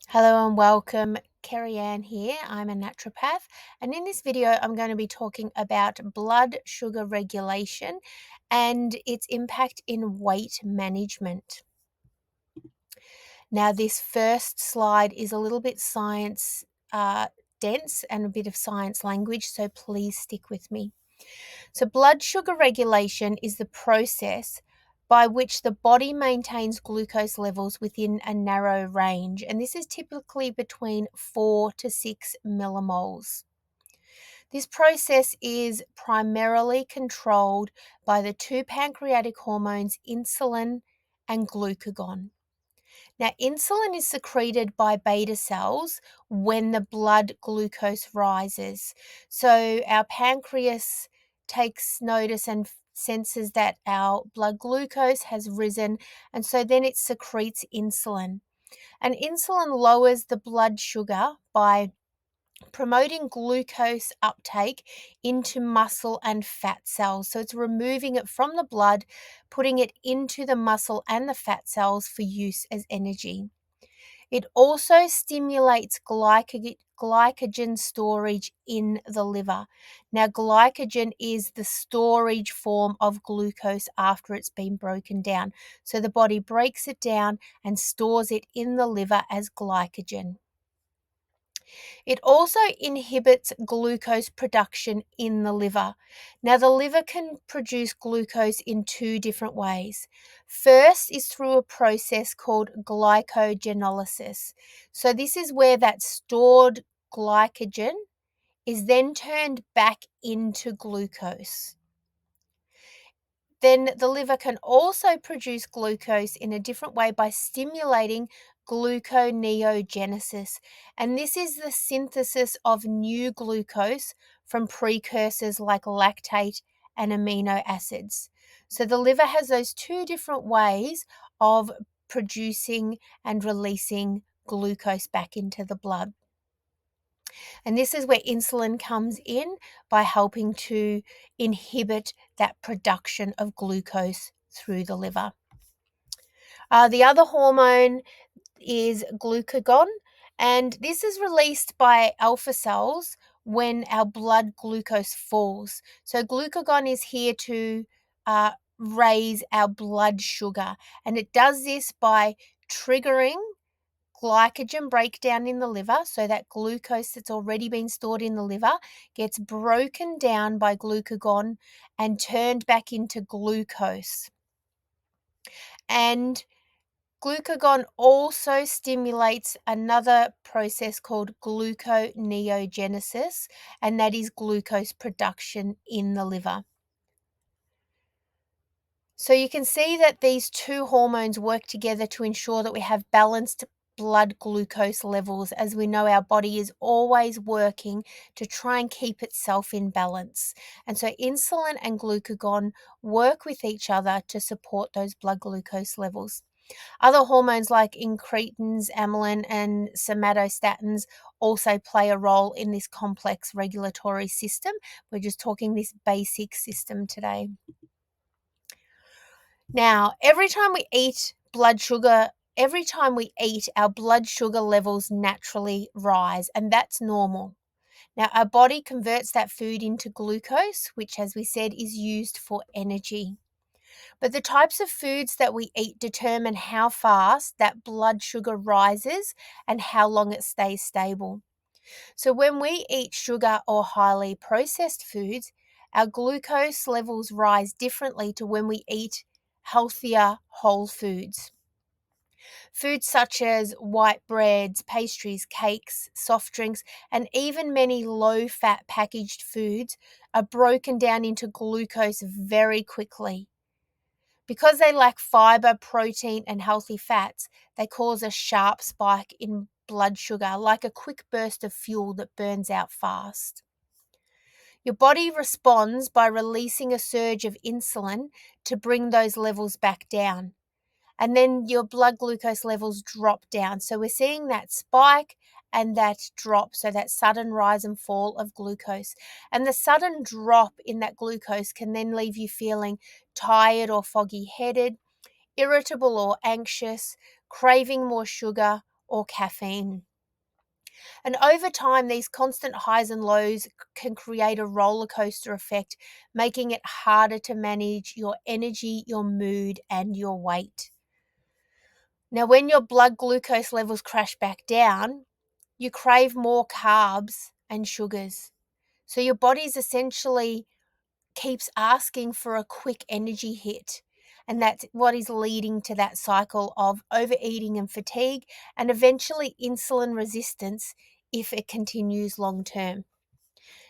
Hello and welcome. Kerri-Anne here. I'm a naturopath, and in this video, I'm going to be talking about blood sugar regulation and its impact in weight management. Now, this first slide is a little bit science dense and a bit of science language, so please stick with me. So, blood sugar regulation is the process by which the body maintains glucose levels within a narrow range, and this is typically between 4 to 6 millimoles. This process is primarily controlled by the two pancreatic hormones insulin and glucagon. Now, insulin is secreted by beta cells when the blood glucose rises. So, our pancreas takes notice and senses that our blood glucose has risen, and so then it secretes insulin. And insulin lowers the blood sugar by promoting glucose uptake into muscle and fat cells. So, it's removing it from the blood, putting it into the muscle and the fat cells for use as energy. It also stimulates glycogen storage in the liver. Now, glycogen is the storage form of glucose after it's been broken down. So the body breaks it down and stores it in the liver as glycogen. It also inhibits glucose production in the liver. Now, the liver can produce glucose in two different ways. First is through a process called glycogenolysis. So, this is where that stored glycogen is then turned back into glucose. Then the liver can also produce glucose in a different way by stimulating gluconeogenesis. And this is the synthesis of new glucose from precursors like lactate and amino acids. So the liver has those two different ways of producing and releasing glucose back into the blood. And this is where insulin comes in by helping to inhibit that production of glucose through the liver. The other hormone is glucagon, and this is released by alpha cells when our blood glucose falls. So, glucagon is here to raise our blood sugar, and it does this by triggering glycogen breakdown in the liver, so that glucose that's already been stored in the liver gets broken down by glucagon and turned back into glucose. And glucagon also stimulates another process called gluconeogenesis, and that is glucose production in the liver. So you can see that these two hormones work together to ensure that we have balanced blood glucose levels, as we know our body is always working to try and keep itself in balance. And so insulin and glucagon work with each other to support those blood glucose levels. Other hormones like incretins, amylin, and somatostatins also play a role in this complex regulatory system. We're just talking this basic system today. Now, every time we eat, our blood sugar levels naturally rise, and that's normal. Now, our body converts that food into glucose, which, as we said, is used for energy. But the types of foods that we eat determine how fast that blood sugar rises and how long it stays stable. So, when we eat sugar or highly processed foods, our glucose levels rise differently to when we eat healthier whole foods. Foods such as white breads, pastries, cakes, soft drinks, and even many low-fat packaged foods are broken down into glucose very quickly. Because they lack fiber, protein, and healthy fats, they cause a sharp spike in blood sugar, like a quick burst of fuel that burns out fast. Your body responds by releasing a surge of insulin to bring those levels back down. And then your blood glucose levels drop down. So we're seeing that spike and that drop, so that sudden rise and fall of glucose. And the sudden drop in that glucose can then leave you feeling tired or foggy headed, irritable or anxious, craving more sugar, or caffeine. And over time, these constant highs and lows can create a roller coaster effect, making it harder to manage your energy, your mood, and your weight. Now, when your blood glucose levels crash back down, you crave more carbs and sugars. So your body's essentially keeps asking for a quick energy hit. And that's what is leading to that cycle of overeating and fatigue, and eventually insulin resistance if it continues long term.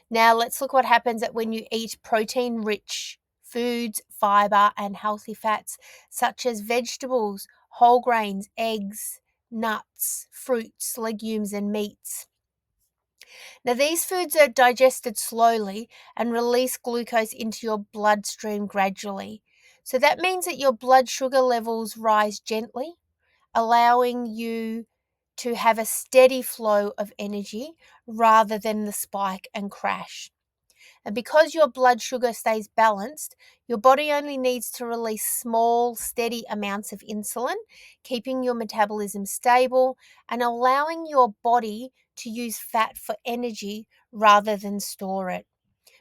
Now, let's look what happens at when you eat protein rich foods, fiber, and healthy fats, such as vegetables, whole grains, eggs, nuts, fruits, legumes, and meats. Now, these foods are digested slowly and release glucose into your bloodstream gradually. So that means that your blood sugar levels rise gently, allowing you to have a steady flow of energy rather than the spike and crash. And because your blood sugar stays balanced, your body only needs to release small, steady amounts of insulin, keeping your metabolism stable and allowing your body to use fat for energy rather than store it.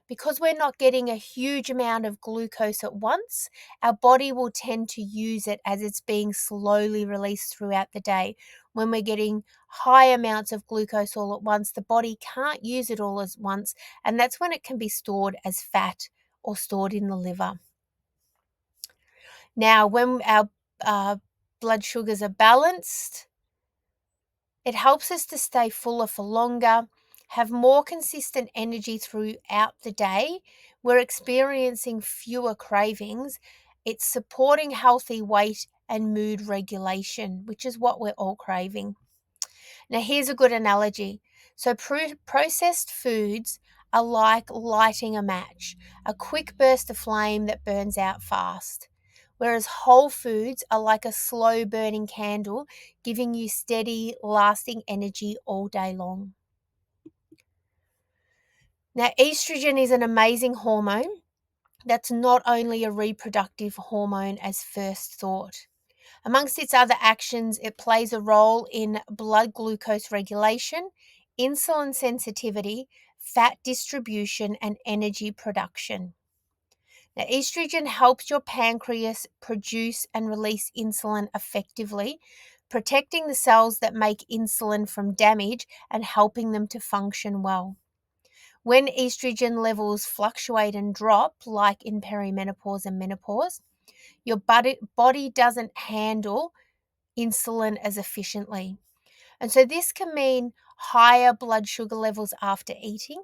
Because we're not getting a huge amount of glucose at once, our body will tend to use it as it's being slowly released throughout the day. When we're getting high amounts of glucose all at once, the body can't use it all at once, and that's when it can be stored as fat or stored in the liver. Now, when our blood sugars are balanced, it helps us to stay fuller for longer, have more consistent energy throughout the day. We're experiencing fewer cravings. It's supporting healthy weight and mood regulation, which is what we're all craving. Now, here's a good analogy. So, processed foods are like lighting a match, a quick burst of flame that burns out fast. Whereas whole foods are like a slow burning candle, giving you steady, lasting energy all day long. Now, estrogen is an amazing hormone that's not only a reproductive hormone as first thought. Amongst its other actions, it plays a role in blood glucose regulation, insulin sensitivity, fat distribution, and energy production. Now, estrogen helps your pancreas produce and release insulin effectively, protecting the cells that make insulin from damage and helping them to function well. When estrogen levels fluctuate and drop, like in perimenopause and menopause, your body doesn't handle insulin as efficiently. And so this can mean higher blood sugar levels after eating,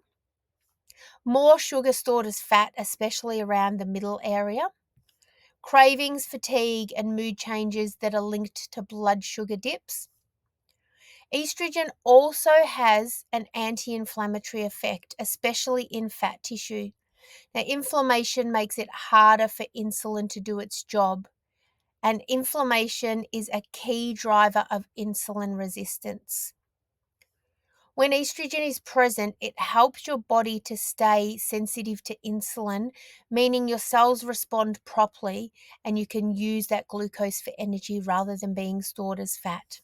more sugar stored as fat, especially around the middle area, cravings, fatigue, and mood changes that are linked to blood sugar dips. Estrogen also has an anti-inflammatory effect, especially in fat tissue. Now, inflammation makes it harder for insulin to do its job, and inflammation is a key driver of insulin resistance. When estrogen is present, it helps your body to stay sensitive to insulin, meaning your cells respond properly and you can use that glucose for energy rather than being stored as fat.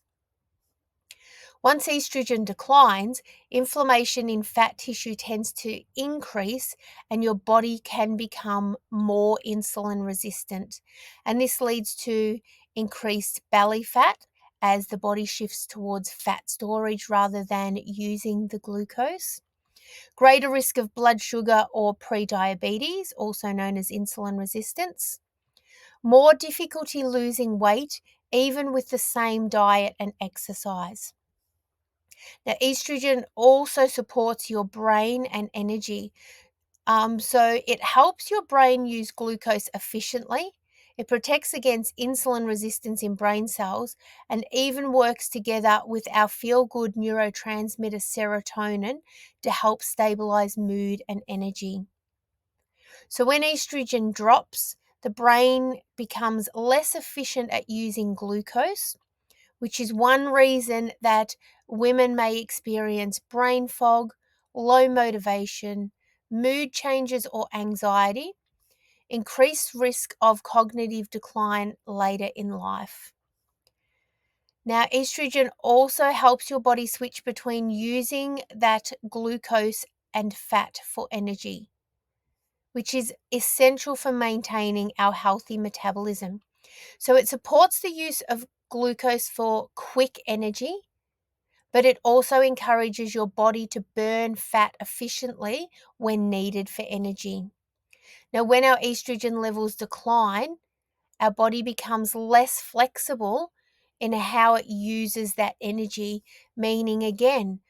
Once estrogen declines, inflammation in fat tissue tends to increase and your body can become more insulin resistant. And this leads to increased belly fat as the body shifts towards fat storage rather than using the glucose. Greater risk of blood sugar or prediabetes, also known as insulin resistance. More difficulty losing weight, even with the same diet and exercise. Now, estrogen also supports your brain and energy. So it helps your brain use glucose efficiently. It protects against insulin resistance in brain cells and even works together with our feel-good neurotransmitter serotonin to help stabilize mood and energy. So when estrogen drops, the brain becomes less efficient at using glucose, which is one reason that women may experience brain fog, low motivation, mood changes or anxiety, increased risk of cognitive decline later in life. Now, estrogen also helps your body switch between using that glucose and fat for energy, which is essential for maintaining our healthy metabolism. So it supports the use of glucose for quick energy, but it also encourages your body to burn fat efficiently when needed for energy. Now, when our estrogen levels decline, our body becomes less flexible in how it uses that energy, meaning again,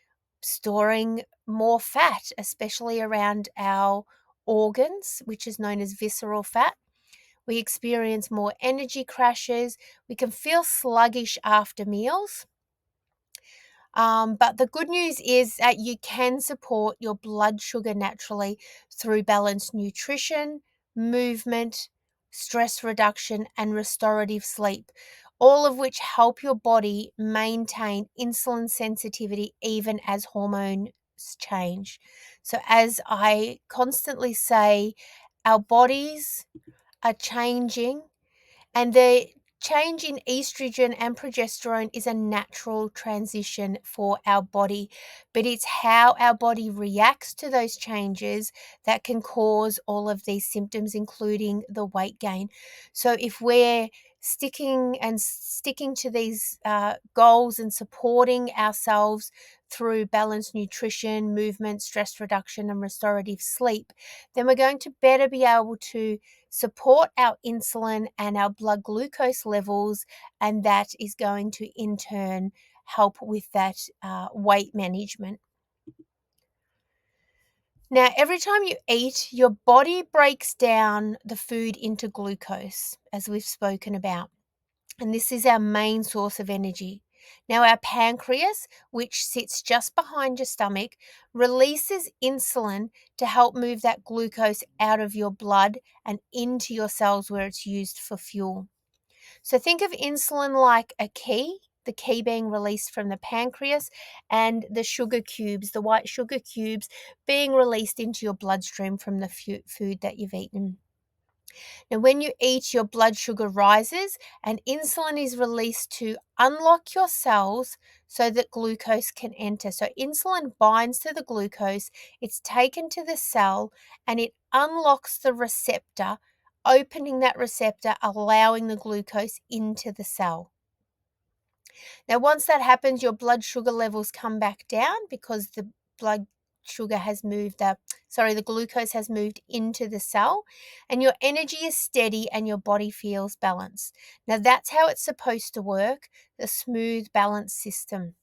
storing more fat, especially around our organs, which is known as visceral fat. We experience more energy crashes. We can feel sluggish after meals. But the good news is that you can support your blood sugar naturally through balanced nutrition, movement, stress reduction, and restorative sleep, all of which help your body maintain insulin sensitivity even as hormones change. So, as I constantly say, our bodies are changing, and the change in estrogen and progesterone is a natural transition for our body, but it's how our body reacts to those changes that can cause all of these symptoms, including the weight gain. So if we're sticking to these goals and supporting ourselves through balanced nutrition, movement, stress reduction, and restorative sleep, then we're going to better be able to support our insulin and our blood glucose levels, and that is going to in turn help with that weight management. Now, every time you eat, your body breaks down the food into glucose, as we've spoken about, and this is our main source of energy. Now, our pancreas, which sits just behind your stomach, releases insulin to help move that glucose out of your blood and into your cells where it's used for fuel. So think of insulin like a key, the key being released from the pancreas, and the sugar cubes, the white sugar cubes, being released into your bloodstream from the food that you've eaten. Now, when you eat, your blood sugar rises and insulin is released to unlock your cells so that glucose can enter. So, insulin binds to the glucose, it's taken to the cell, and it unlocks the receptor, opening that receptor, allowing the glucose into the cell. Now, once that happens, your blood sugar levels come back down because the blood sugar has moved up. The glucose has moved into the cell, and your energy is steady and your body feels balanced. Now, that's how it's supposed to work, the smooth, balanced system.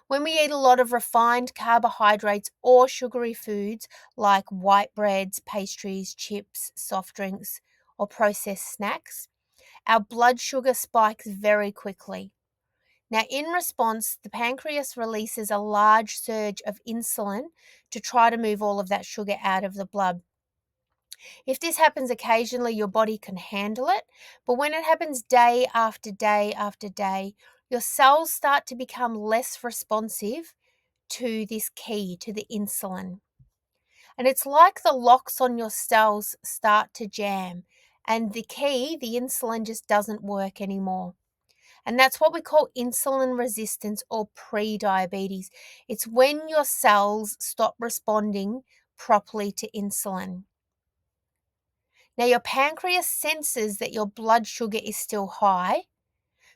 When we eat a lot of refined carbohydrates or sugary foods like white breads, pastries, chips, soft drinks, or processed snacks, our blood sugar spikes very quickly. Now, in response, the pancreas releases a large surge of insulin to try to move all of that sugar out of the blood. If this happens occasionally, your body can handle it, but when it happens day after day after day, your cells start to become less responsive to this key, to the insulin. And it's like the locks on your cells start to jam, and the key, the insulin, just doesn't work anymore. And that's what we call insulin resistance or pre-diabetes. It's when your cells stop responding properly to insulin. Now, your pancreas senses that your blood sugar is still high,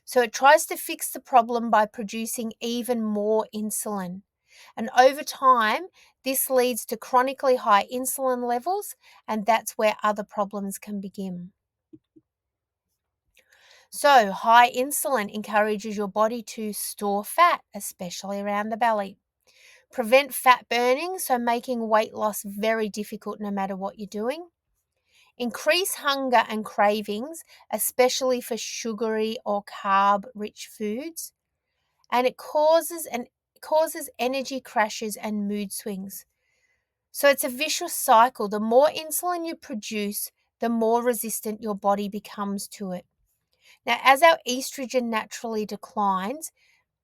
so it tries to fix the problem by producing even more insulin. And over time, this leads to chronically high insulin levels, and that's where other problems can begin. So, high insulin encourages your body to store fat, especially around the belly. Prevent fat burning, so making weight loss very difficult no matter what you're doing. Increase hunger and cravings, especially for sugary or carb-rich foods. And it causes energy crashes and mood swings. So it's a vicious cycle. The more insulin you produce, the more resistant your body becomes to it. Now, as our estrogen naturally declines,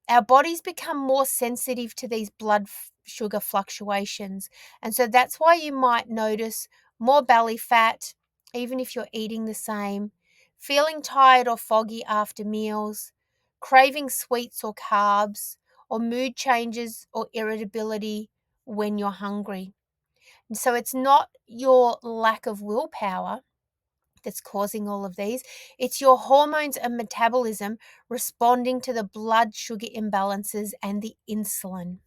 our bodies become more sensitive to these blood sugar fluctuations. And so that's why you might notice more belly fat, even if you're eating the same, feeling tired or foggy after meals, craving sweets or carbs, or mood changes or irritability when you're hungry. So it's not your lack of willpower that's causing all of these. It's your hormones and metabolism responding to the blood sugar imbalances and the insulin.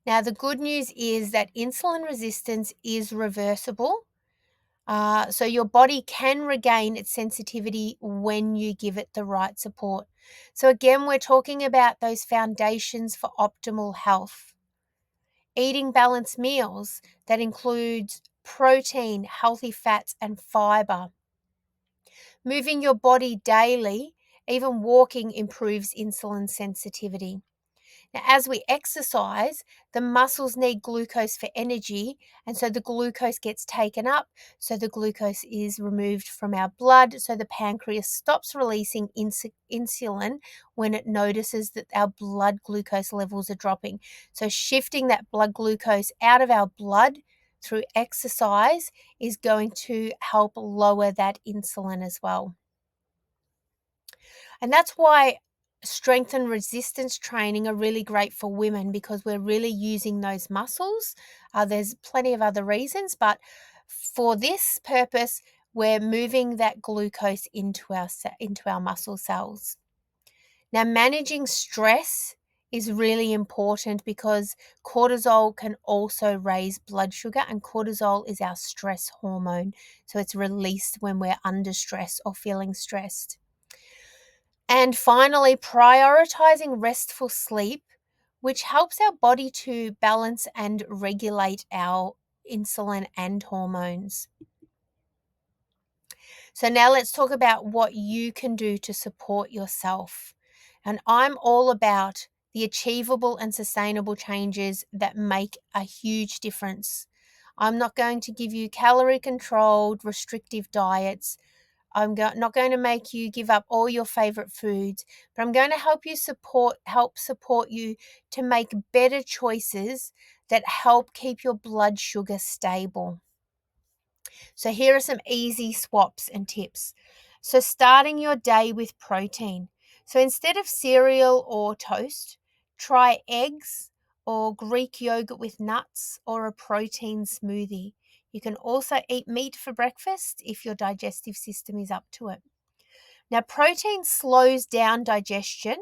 Now, the good news is that insulin resistance is reversible. So your body can regain its sensitivity when you give it the right support. So again, we're talking about those foundations for optimal health. Eating balanced meals that includes protein, healthy fats, and fiber. Moving your body daily, even walking, improves insulin sensitivity. Now, as we exercise, the muscles need glucose for energy, and so the glucose gets taken up, so the glucose is removed from our blood, so the pancreas stops releasing insulin when it notices that our blood glucose levels are dropping. So shifting that blood glucose out of our blood through exercise is going to help lower that insulin as well. And that's why strength and resistance training are really great for women, because we're really using those muscles. There's plenty of other reasons, but for this purpose, we're moving that glucose into our muscle cells. Now, managing stress is really important because cortisol can also raise blood sugar, and cortisol is our stress hormone. So it's released when we're under stress or feeling stressed. And finally, prioritizing restful sleep, which helps our body to balance and regulate our insulin and hormones. So now let's talk about what you can do to support yourself. And I'm all about the achievable and sustainable changes that make a huge difference. I'm not going to give you calorie controlled, restrictive diets. I'm not going to make you give up all your favorite foods, but I'm going to help support you to make better choices that help keep your blood sugar stable. So here are some easy swaps and tips. So starting your day with protein. So instead of cereal or toast, try eggs or Greek yogurt with nuts or a protein smoothie. You can also eat meat for breakfast if your digestive system is up to it. Now, protein slows down digestion,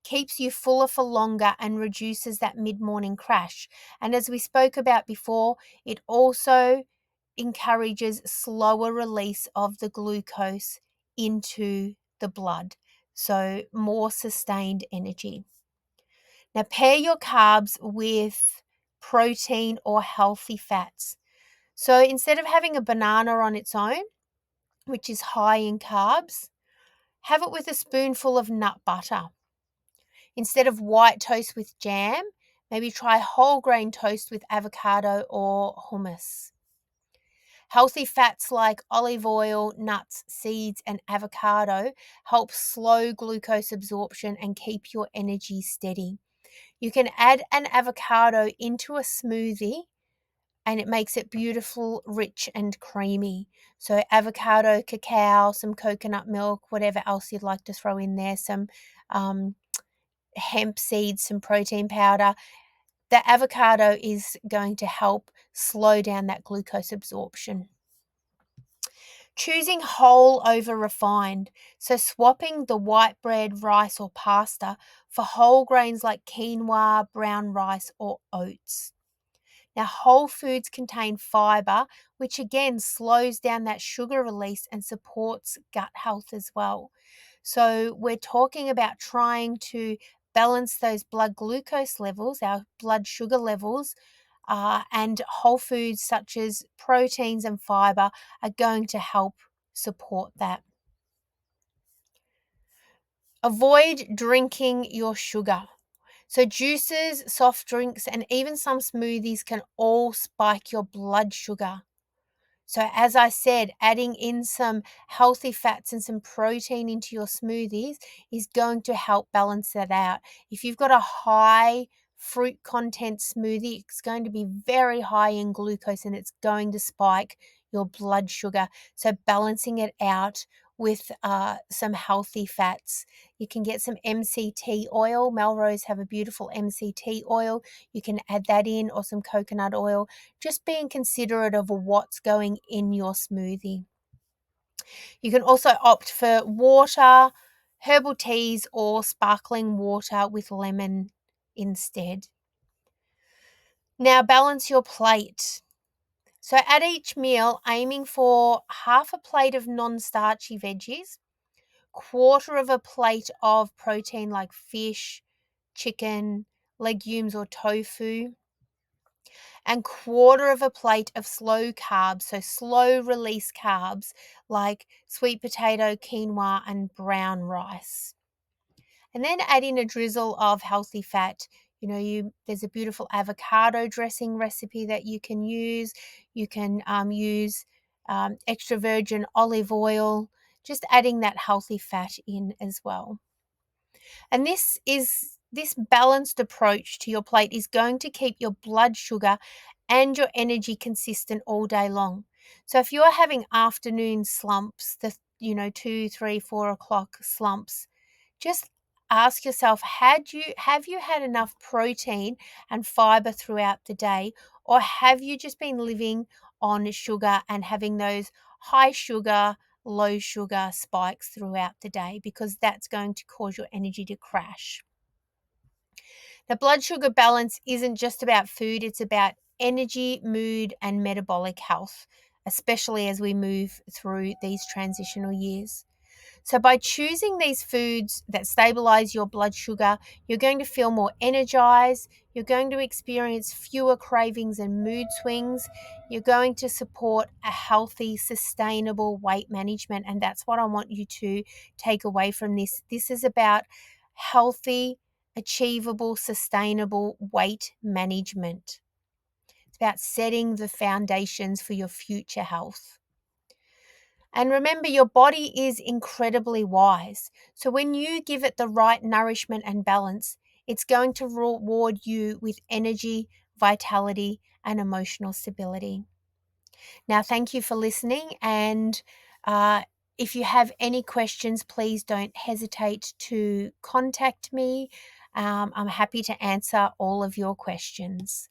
keeps you fuller for longer, and reduces that mid-morning crash. And as we spoke about before, it also encourages slower release of the glucose into the blood, so more sustained energy. Now, pair your carbs with protein or healthy fats. So instead of having a banana on its own, which is high in carbs, have it with a spoonful of nut butter. Instead of white toast with jam, maybe try whole grain toast with avocado or hummus. Healthy fats like olive oil, nuts, seeds, and avocado help slow glucose absorption and keep your energy steady. You can add an avocado into a smoothie and it makes it beautiful, rich, and creamy. So avocado, cacao, some coconut milk, whatever else you'd like to throw in there, some hemp seeds, some protein powder. The avocado is going to help slow down that glucose absorption. Choosing whole over refined. So swapping the white bread, rice, or pasta for whole grains like quinoa, brown rice, or oats. Now, whole foods contain fiber, which again slows down that sugar release and supports gut health as well. So we're talking about trying to balance those blood glucose levels, our blood sugar levels, and whole foods such as proteins and fiber are going to help support that. Avoid drinking your sugar. So juices, soft drinks, and even some smoothies can all spike your blood sugar. So as I said, adding in some healthy fats and some protein into your smoothies is going to help balance that out. If you've got a high fruit content smoothie, it's going to be very high in glucose and it's going to spike your blood sugar. So balancing it out with some healthy fats. You can get some MCT oil. Melrose have a beautiful MCT oil. You can add that in, or some coconut oil. Just being considerate of what's going in your smoothie. You can also opt for water, herbal teas, or sparkling water with lemon instead. Now, balance your plate. So at each meal, aiming for half a plate of non-starchy veggies, quarter of a plate of protein like fish, chicken, legumes or tofu, and quarter of a plate of slow carbs, so slow release carbs like sweet potato, quinoa, and brown rice. And then add in a drizzle of healthy fat. There's a beautiful avocado dressing recipe that you can use. You can use extra virgin olive oil, just adding that healthy fat in as well. And this balanced approach to your plate is going to keep your blood sugar and your energy consistent all day long. So if you're having afternoon slumps, 2, 3, 4 o'clock slumps, just ask yourself, have you had enough protein and fiber throughout the day, or have you just been living on sugar and having those high sugar, low sugar spikes throughout the day, because that's going to cause your energy to crash. Now, blood sugar balance isn't just about food, it's about energy, mood, and metabolic health, especially as we move through these transitional years. So by choosing these foods that stabilize your blood sugar, you're going to feel more energized, you're going to experience fewer cravings and mood swings, you're going to support a healthy, sustainable weight management, and that's what I want you to take away from this. This is about healthy, achievable, sustainable weight management. It's about setting the foundations for your future health. And remember, your body is incredibly wise. So when you give it the right nourishment and balance, it's going to reward you with energy, vitality, and emotional stability. Now, thank you for listening. And if you have any questions, please don't hesitate to contact me. I'm happy to answer all of your questions.